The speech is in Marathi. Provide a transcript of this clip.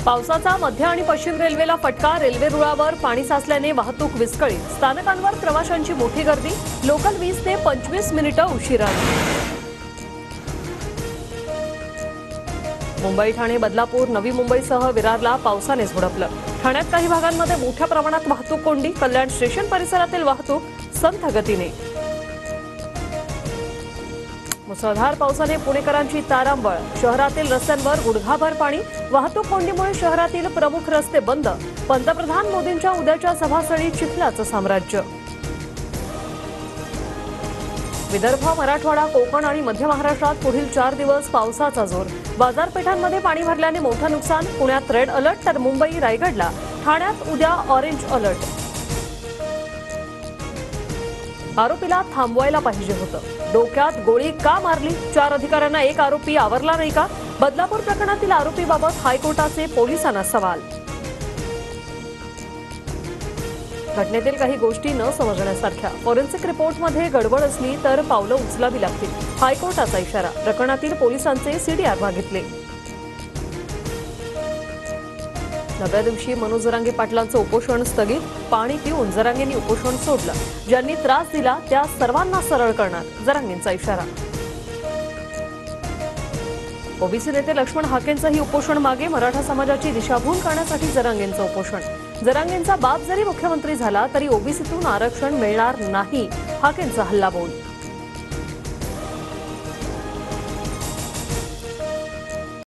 पावसाचा मध्य आणि पश्चिम रेल्वेला फटका। रेल्वे रुळावर पाणी साचल्याने वाहतूक विस्कळीत। स्थानकांवर प्रवाशांची मोठी गर्दी। लोकल 20 ते 25 मिनिटं उशिरा। मुंबई, ठाणे, बदलापूर, नवी मुंबईसह विरारला पावसाने झोडपलं। ठाण्यात काही भागांमध्ये मोठ्या प्रमाणात वाहतूक कोंडी। कल्याण स्टेशन परिसरातील वाहतूक संथ गतीने। मुसळधार पावसाने पुणेकरांची तारांबळ। शहरातील रस्त्यांवर गुडघाभर पाणी। वाहतूक कोंडीमुळे शहरातील प्रमुख रस्ते बंद। पंतप्रधान मोदींच्या उद्याच्या सभास्थळी चिखलाचं साम्राज्य। विदर्भ, मराठवाडा, कोकण आणि मध्य महाराष्ट्रात पुढील 4 दिवस पावसाचा जोर। बाजारपेठांमध्ये पाणी भरल्याने मोठं नुकसान। पुण्यात रेड अलर्ट तर मुंबई, रायगडला, ठाण्यात उद्या ऑरेंज अलर्ट। आरोपीला थांबवायला पाहिजे होतं। डोक्यात गोळी का मारली? 4 अधिकाऱ्यांना एक आरोपी आवरला नाही का? बदलापूर प्रकरणातील आरोपीबाबत हायकोर्टाचे पोलिसांना सवाल। घटनेतील काही गोष्टी न समजण्यासारख्या। फॉरेन्सिक रिपोर्टमध्ये गडबड असली तर पावलं उचलावी लागतील। हायकोर्टाचा इशारा। प्रकरणातील पोलिसांचे सीडीआर मागितले। नव्या दिवशी मनोज जरांगे पाटलांचं उपोषण स्थगित। पाणी पिऊन जरांगेंनी उपोषण सोडलं। ज्यांनी त्रास दिला त्या सर्वांना सरळ करणार, जरांगेंचा इशारा। ओबीसी नेते लक्ष्मण हाकेंचंही उपोषण मागे। मराठा समाजाची दिशाभूल करण्यासाठी जरांगेंचं उपोषण। जरांगेंचा बाप जरी मुख्यमंत्री झाला तरी ओबीसीतून आरक्षण मिळणार नाही, हाकेंचा हल्लाबोल।